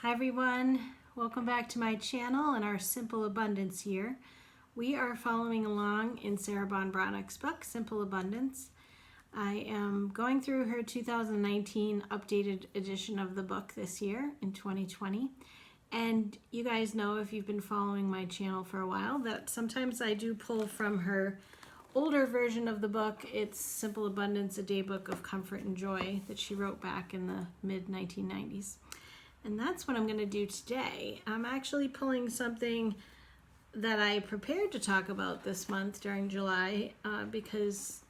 Hi everyone, welcome back to my channel and our Simple Abundance here. We are following along in Sarah Breathnach's book, Simple Abundance. I am going through her 2019 updated edition of the book this year in 2020. And you guys know, if you've been following my channel for a while, that sometimes I do pull from her older version of the book. It's Simple Abundance, a Daybook of Comfort and Joy that she wrote back in the mid-1990s. And that's what I'm going to do today. I'm actually pulling something that I prepared to talk about this month during July because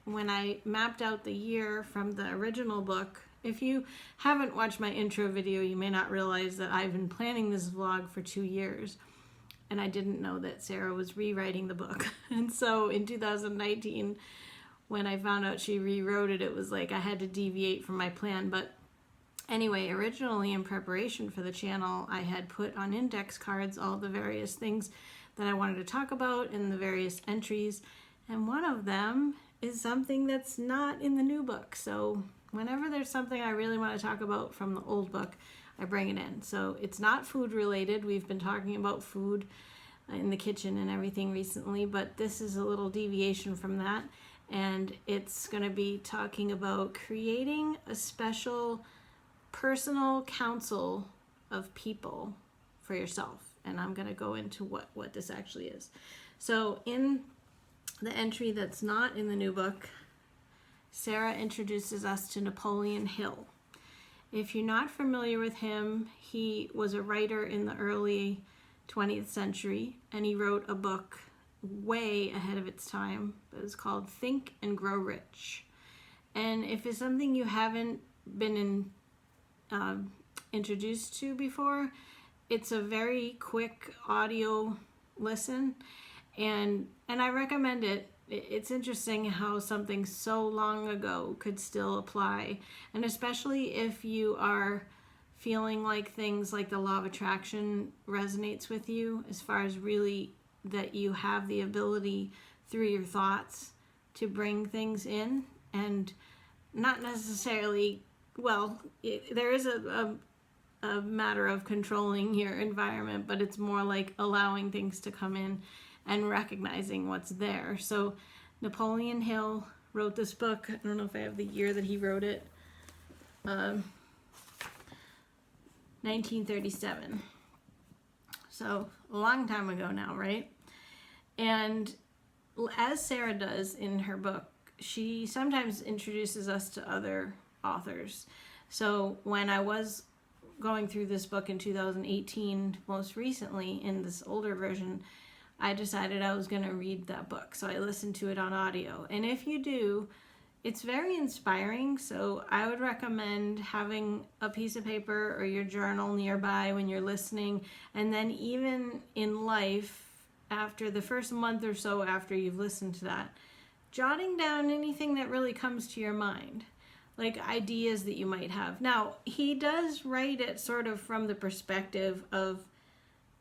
when I mapped out the year from the original book, if you haven't watched my intro video, you may not realize that I've been planning this vlog for 2 years. And I didn't know that Sarah was rewriting the book. And so in 2019, when I found out she rewrote it, it was like I had to deviate from my plan. But anyway, originally in preparation for the channel, I had put on index cards all the various things that I wanted to talk about in the various entries. And one of them is something that's not in the new book. So whenever there's something I really want to talk about from the old book, I bring it in. So it's not food related. We've been talking about food in the kitchen and everything recently, but this is a little deviation from that. And it's going to be talking about creating a special personal council of people for yourself. And I'm going to go into what this actually is. So in the entry that's not in the new book, Sarah introduces us to Napoleon Hill. If you're not familiar with him, he was a writer in the early 20th century, and he wrote a book way ahead of its time. It was called Think and Grow Rich. And if it's something you haven't been introduced to before, it's a very quick audio listen, and I recommend it. It's interesting how something so long ago could still apply, and especially if you are feeling like things like the law of attraction resonates with you, as far as really that you have the ability through your thoughts to bring things in, and not necessarily, well, there is a matter of controlling your environment, but it's more like allowing things to come in and recognizing what's there. So Napoleon Hill wrote this book. I don't know if I have the year that he wrote it. 1937. So a long time ago now, right? And as Sarah does in her book, she sometimes introduces us to other authors. So when I was going through this book in 2018, most recently in this older version, I decided I was going to read that book. So I listened to it on audio. And if you do, it's very inspiring. So I would recommend having a piece of paper or your journal nearby when you're listening. And then even in life, after the first month or so after you've listened to that, jotting down anything that really comes to your mind, like ideas that you might have. Now, he does write it sort of from the perspective of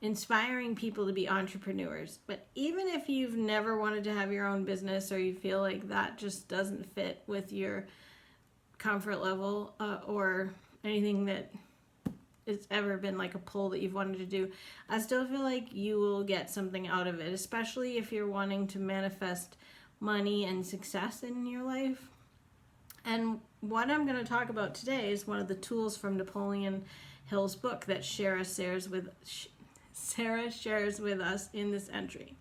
inspiring people to be entrepreneurs. But even if you've never wanted to have your own business, or you feel like that just doesn't fit with your comfort level, or anything that it's ever been like a pull that you've wanted to do, I still feel like you will get something out of it, especially if you're wanting to manifest money and success in your life. And what I'm going to talk about today is one of the tools from Napoleon Hill's book that Sarah shares with us in this entry.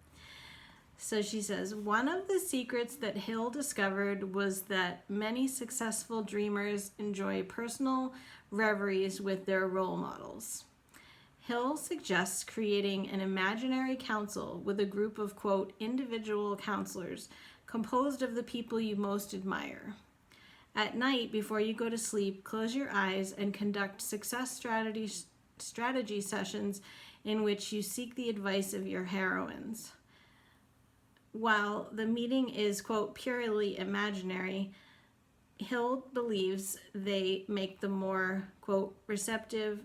So she says, one of the secrets that Hill discovered was that many successful dreamers enjoy personal reveries with their role models. Hill suggests creating an imaginary council with a group of, quote, individual counselors composed of the people you most admire. At night, before you go to sleep, close your eyes and conduct success strategy sessions in which you seek the advice of your heroines. While the meeting is, quote, purely imaginary, Hill believes they make us more, quote, receptive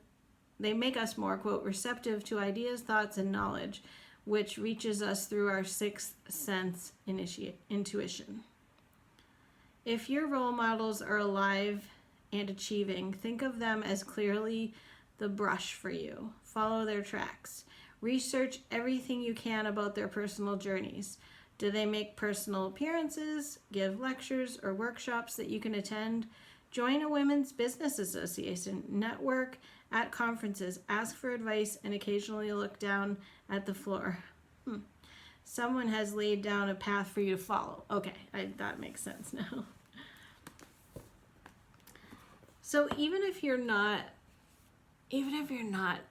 to ideas, thoughts, and knowledge, which reaches us through our sixth sense, intuition. If your role models are alive and achieving, think of them as clearly the brush for you. Follow their tracks. Research everything you can about their personal journeys. Do they make personal appearances, give lectures or workshops that you can attend? Join a women's business association, network at conferences, ask for advice, and occasionally look down at the floor. Someone has laid down a path for you to follow. Okay, that makes sense now. So even if you're not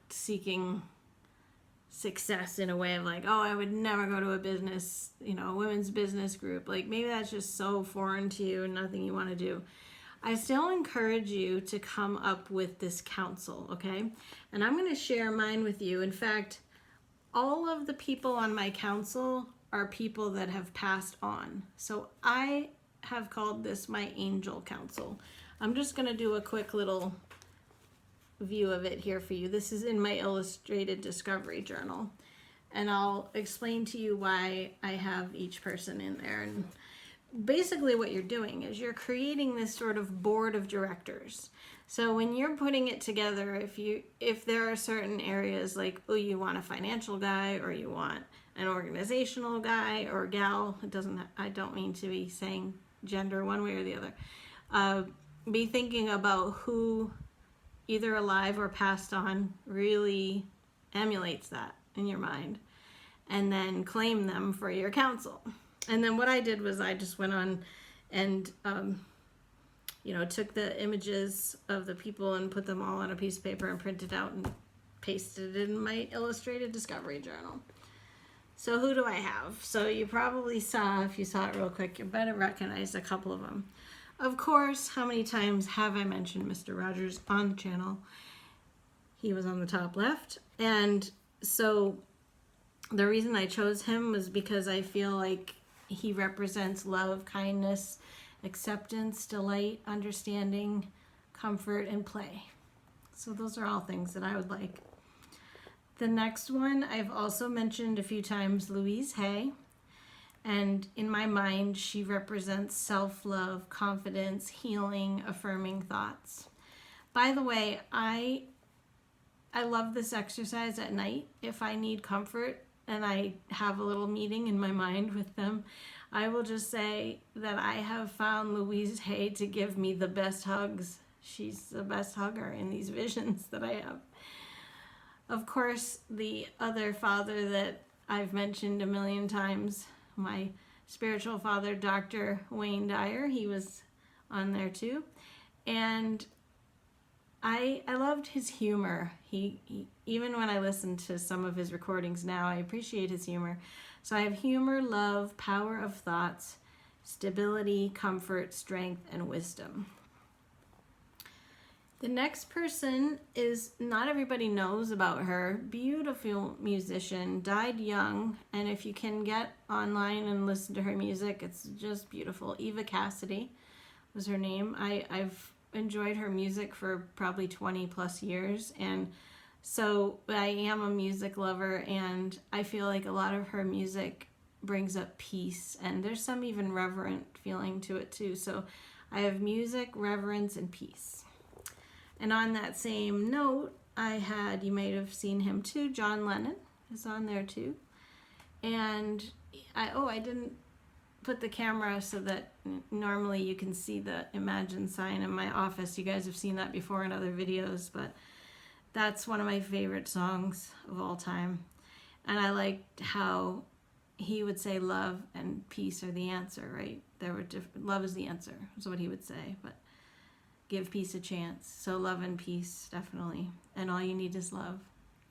seeking success in a way of like, oh, I would never go to a business, a women's business group. Like maybe that's just so foreign to you and nothing you want to do. I still encourage you to come up with this counsel, okay? And I'm going to share mine with you. In fact, all of the people on my council are people that have passed on. So I have called this my angel council. I'm just going to do a quick little view of it here for you. This is in my illustrated discovery journal. And I'll explain to you why I have each person in there. And basically what you're doing is you're creating this sort of board of directors. So when you're putting it together, if there are certain areas like, oh, you want a financial guy or you want an organizational guy or gal, I don't mean to be saying gender one way or the other. Be thinking about who either alive or passed on really emulates that in your mind, and then claim them for your counsel. And then what I did was I just went on and took the images of the people and put them all on a piece of paper and printed out and pasted it in my illustrated discovery journal. So who do I have? So you probably saw, if you saw it real quick, you better recognize a couple of them. Of course, how many times have I mentioned Mr. Rogers on the channel? He was on the top left. And so the reason I chose him was because I feel like he represents love, kindness, acceptance, delight, understanding, comfort, and play. So those are all things that I would like. The next one I've also mentioned a few times, Louise Hay. And in my mind, she represents self-love, confidence, healing, affirming thoughts. By the way, I love this exercise at night. If I need comfort and I have a little meeting in my mind with them, I will just say that I have found Louise Hay to give me the best hugs. She's the best hugger in these visions that I have. Of course, the other father that I've mentioned a million times, my spiritual father, Dr. Wayne Dyer, he was on there too. And I loved his humor. He even when I listen to some of his recordings now, I appreciate his humor. So I have humor, love, power of thoughts, stability, comfort, strength, and wisdom. The next person is, not everybody knows about her, beautiful musician, died young, and if you can get online and listen to her music, it's just beautiful. Eva Cassidy was her name. I've enjoyed her music for probably 20 plus years, and so I am a music lover, and I feel like a lot of her music brings up peace, and there's some even reverent feeling to it too. So I have music, reverence, and peace. And on that same note, I had, you might have seen him too, John Lennon is on there too. And I didn't put the camera so that normally you can see the Imagine sign in my office. You guys have seen that before in other videos, but that's one of my favorite songs of all time. And I liked how he would say love and peace are the answer, right? There were love is the answer, is what he would say, but give peace a chance. So love and peace, definitely. And all you need is love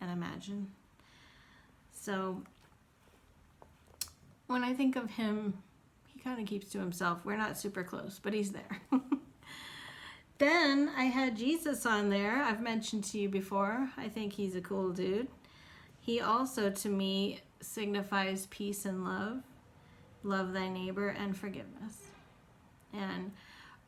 and imagine. So when I think of him, he kind of keeps to himself. We're not super close, but he's there. Then I had Jesus on there. I've mentioned to you before. I think he's a cool dude. He also, to me, signifies peace and love. Love thy neighbor and forgiveness. And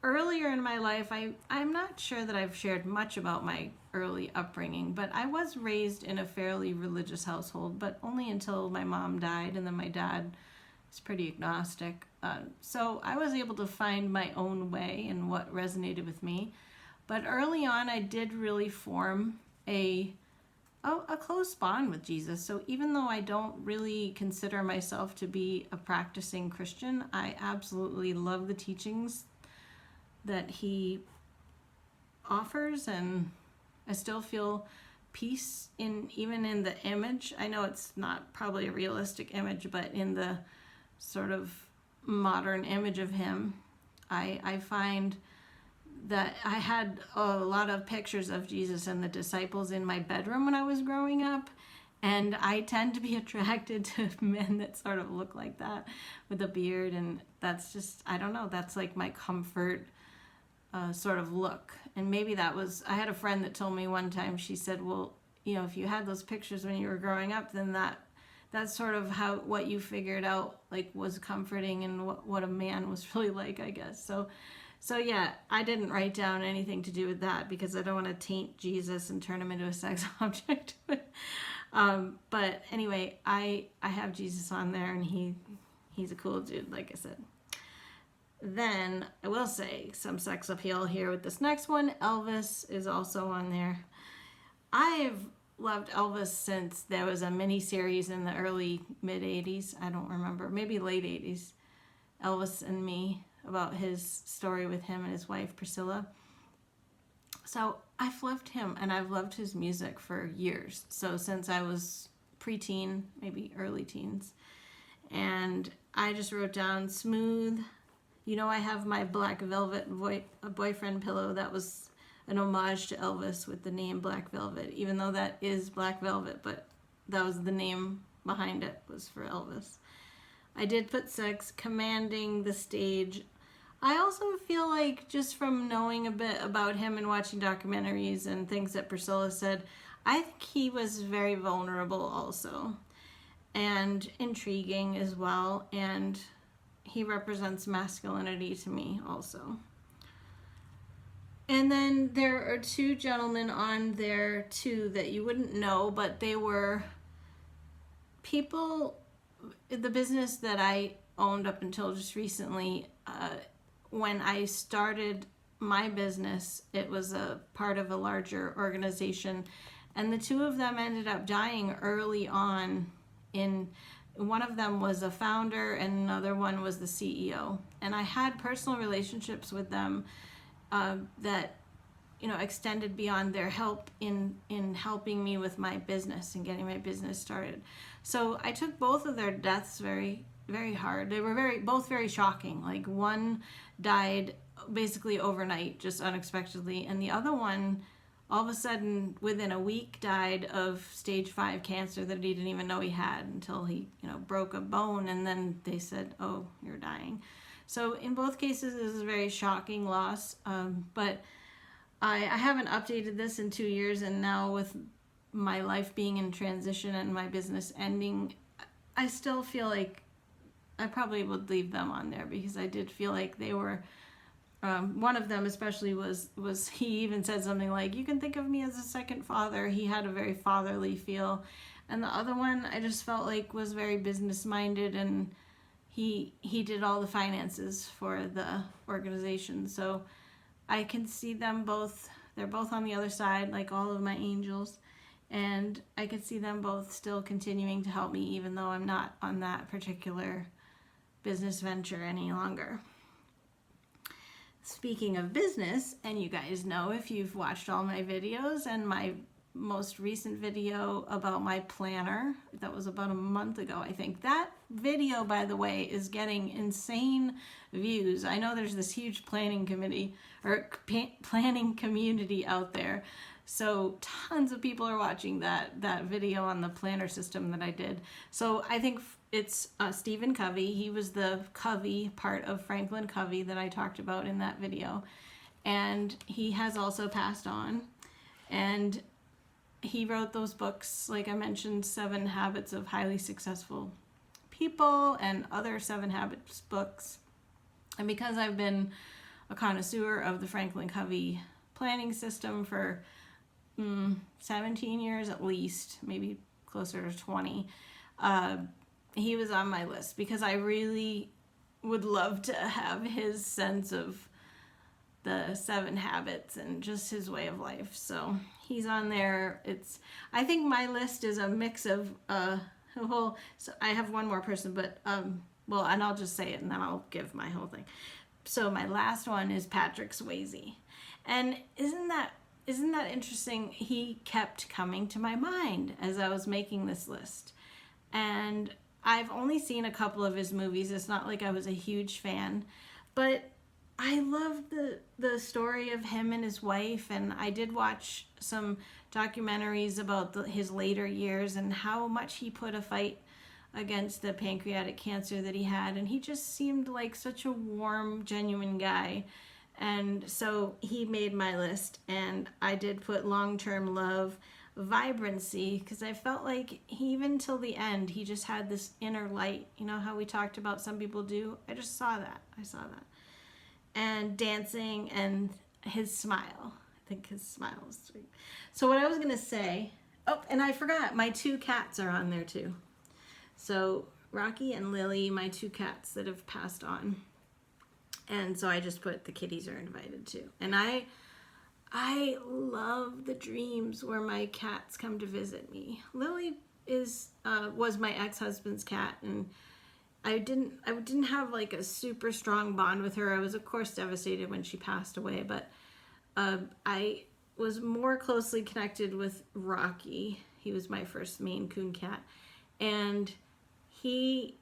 earlier in my life, I'm not sure that I've shared much about my early upbringing, but I was raised in a fairly religious household, but only until my mom died, and then my dad was pretty agnostic. So I was able to find my own way and what resonated with me. But early on, I did really form a close bond with Jesus. So even though I don't really consider myself to be a practicing Christian, I absolutely love the teachings that he offers, and I still feel peace even in the image. I know it's not probably a realistic image, but in the sort of modern image of him, I find that I had a lot of pictures of Jesus and the disciples in my bedroom when I was growing up, and I tend to be attracted to men that sort of look like that with a beard, and that's just, I don't know, that's like my comfort sort of look. And maybe that was, I had a friend that told me one time, she said, well, you know, if you had those pictures when you were growing up, then that's sort of what you figured out, like, was comforting and what a man was really like, I guess. So yeah, I didn't write down anything to do with that because I don't want to taint Jesus and turn him into a sex object. But anyway, I have Jesus on there, and he's a cool dude, like I said. Then I will say some sex appeal here with this next one. Elvis is also on there. I've loved Elvis since there was a mini series in the early mid 80s. I don't remember, maybe late 80s. Elvis and Me, about his story with him and his wife Priscilla. So I've loved him, and I've loved his music for years. So since I was preteen, maybe early teens. And I just wrote down Smooth. You know, I have my black velvet boyfriend pillow that was an homage to Elvis with the name Black Velvet, even though that is Black Velvet, but that was the name behind it, was for Elvis. I did put Sex, Commanding the Stage. I also feel like, just from knowing a bit about him and watching documentaries and things that Priscilla said, I think he was very vulnerable also, and intriguing as well, and he represents masculinity to me also. And then there are two gentlemen on there too that you wouldn't know, but they were people, the business that I owned up until just recently. When I started my business, it was a part of a larger organization, and the two of them ended up dying early on. One of them was a founder and another one was the CEO, and I had personal relationships with them that, you know, extended beyond their help in helping me with my business and getting my business started. So I took both of their deaths very, very hard. They were both very shocking. Like, one died basically overnight, just unexpectedly, and the other one, all of a sudden, within a week, died of stage 5 cancer that he didn't even know he had until he, you know, broke a bone, and then they said, oh, you're dying. So in both cases, it was a very shocking loss, but I haven't updated this in 2 years, and now with my life being in transition and my business ending, I still feel like I probably would leave them on there, because I did feel like they were, one of them especially was he even said something like, you can think of me as a second father. He had a very fatherly feel. And the other one, I just felt like, was very business minded, and he did all the finances for the organization. So I can see them both, they're both on the other side, like all of my angels, and I could see them both still continuing to help me, even though I'm not on that particular business venture any longer. Speaking of business, and you guys know if you've watched all my videos, and my most recent video about my planner, that was about a month ago, I think. That video, by the way, is getting insane views. I know there's this huge planning committee or planning community out there, so tons of people are watching that video on the planner system that I did. So I think it's Stephen Covey. He was the Covey part of Franklin Covey that I talked about in that video, and he has also passed on, and he wrote those books, like I mentioned, 7 Habits of Highly Successful People and other 7 Habits books. And because I've been a connoisseur of the Franklin Covey planning system for 17 years at least, maybe closer to 20, he was on my list because I really would love to have his sense of the 7 habits and just his way of life. So he's on there. I think my list is a mix of well, so I have one more person, but well, and I'll just say it and then I'll give my whole thing. So my last one is Patrick Swayze. And isn't that interesting? He kept coming to my mind as I was making this list. And I've only seen a couple of his movies. It's not like I was a huge fan, but I love the story of him and his wife, and I did watch some documentaries about his later years and how much he put a fight against the pancreatic cancer that he had, and he just seemed like such a warm, genuine guy. And so he made my list, and I did put long-term love, vibrancy, because I felt like even till the end he just had this inner light. You know how we talked about some people do? I saw that. And dancing and his smile. I think his smile is sweet. So what I was going to say, oh, and I forgot, my 2 cats are on there too. So Rocky and Lily, my 2 cats that have passed on. And so I just put the kitties are invited too. And I love the dreams where my cats come to visit me. Lily was my ex-husband's cat, and I didn't have like a super strong bond with her. I was of course devastated when she passed away, but I was more closely connected with Rocky. He was my first Maine Coon cat, and he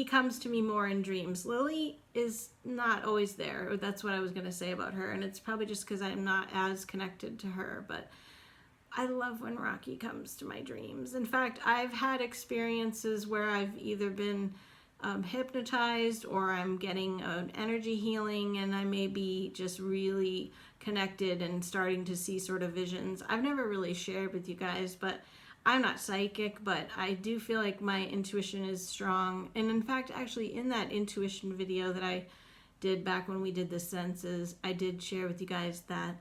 comes to me more in dreams. Lily is not always there. That's what I was going to say about her, and it's probably just because I'm not as connected to her, but I love when Rocky comes to my dreams. In fact, I've had experiences where I've either been hypnotized or I'm getting an energy healing, and I may be just really connected and starting to see sort of visions. I've never really shared with you guys, but I'm not psychic, but I do feel like my intuition is strong. And in fact, actually in that intuition video that I did back when we did the senses, I did share with you guys that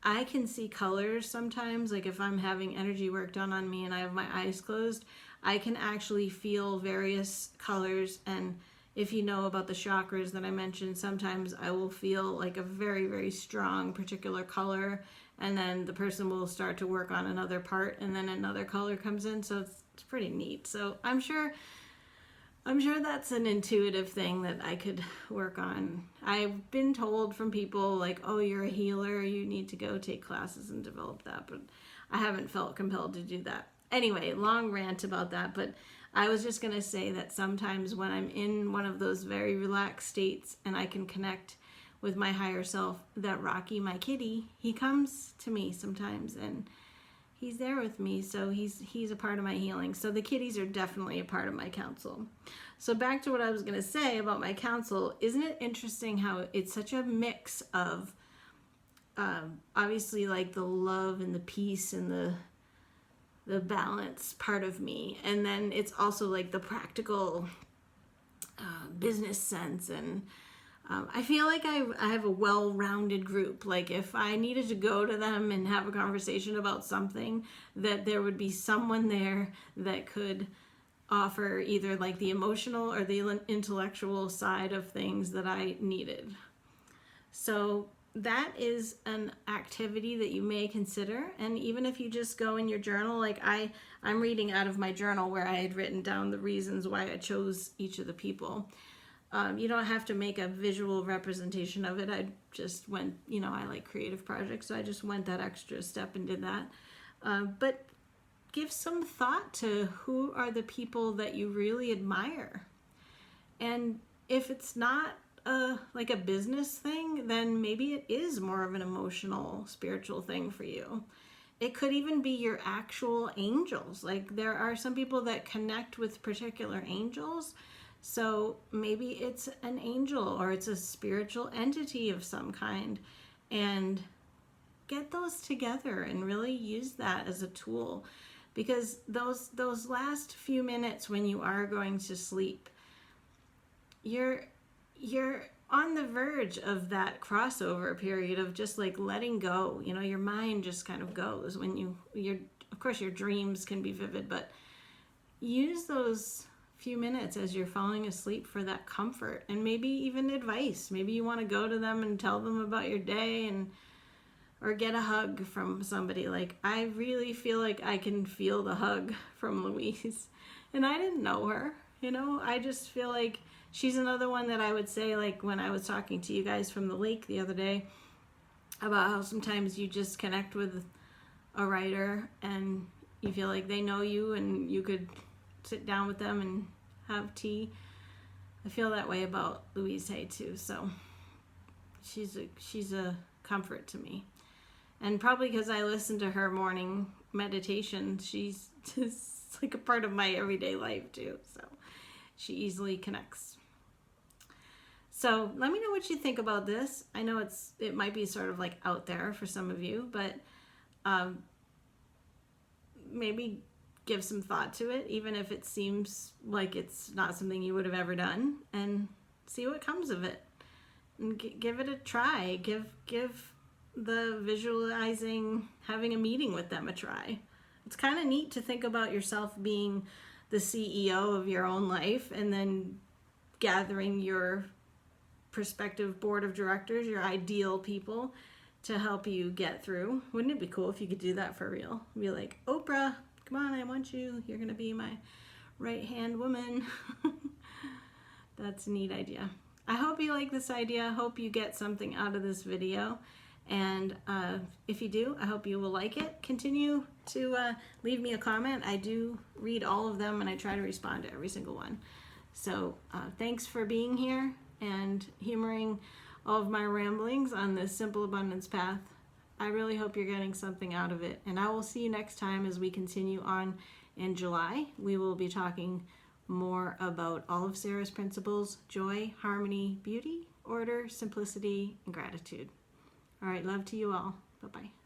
I can see colors sometimes. Like if I'm having energy work done on me and I have my eyes closed, I can actually feel various colors. And if you know about the chakras that I mentioned, sometimes I will feel like a very, very strong particular color, and then the person will start to work on another part, and then another color comes in. So it's pretty neat. So I'm sure that's an intuitive thing that I could work on. I've been told from people like, oh, you're a healer, you need to go take classes and develop that, but I haven't felt compelled to do that. Anyway, long rant about that, but I was just going to say that sometimes when I'm in one of those very relaxed states and I can connect with my higher self, that Rocky, my kitty, he comes to me sometimes and he's there with me. So he's a part of my healing. So the kitties are definitely a part of my council. So back to what I was going to say about my council. Isn't it interesting how it's such a mix of obviously like the love and the peace and the balance part of me, and then it's also like the practical business sense, and I feel like I have a well-rounded group. Like if I needed to go to them and have a conversation about something, that there would be someone there that could offer either like the emotional or the intellectual side of things that I needed. So that is an activity that you may consider. And even if you just go in your journal, like I'm reading out of my journal where I had written down the reasons why I chose each of the people. You don't have to make a visual representation of it. I just went, I like creative projects, so I just went that extra step and did that. But give some thought to who are the people that you really admire. And if it's not like a business thing, then maybe it is more of an emotional, spiritual thing for you. It could even be your actual angels. Like there are some people that connect with particular angels. So maybe it's an angel or it's a spiritual entity of some kind, and get those together and really use that as a tool, because those last few minutes when you are going to sleep, you're on the verge of that crossover period of just like letting go. Your mind just kind of goes when of course your dreams can be vivid, but use those few minutes as you're falling asleep for that comfort and maybe even advice. Maybe you want to go to them and tell them about your day, or get a hug from somebody. Like, I really feel like I can feel the hug from Louise. And I didn't know her, you know. I just feel like she's another one that I would say, like when I was talking to you guys from the lake the other day about how sometimes you just connect with a writer and you feel like they know you and you could sit down with them and have tea. I feel that way about Louise Hay too. So she's a comfort to me. And probably because I listen to her morning meditation, she's just like a part of my everyday life too. So she easily connects. So let me know what you think about this. I know it might be sort of like out there for some of you, but maybe give some thought to it, even if it seems like it's not something you would have ever done, and see what comes of it. And give it a try. Give the visualizing, having a meeting with them a try. It's kind of neat to think about yourself being the CEO of your own life and then gathering your prospective board of directors, your ideal people, to help you get through. Wouldn't it be cool if you could do that for real? Be like, Oprah, come on, I want you. You're going to be my right-hand woman. That's a neat idea. I hope you like this idea. I hope you get something out of this video. And if you do, I hope you will like it. Continue to leave me a comment. I do read all of them and I try to respond to every single one. So thanks for being here and humoring all of my ramblings on this simple abundance path. I really hope you're getting something out of it. And I will see you next time as we continue on in July. We will be talking more about all of Sarah's principles: joy, harmony, beauty, order, simplicity, and gratitude. All right, love to you all. Bye-bye.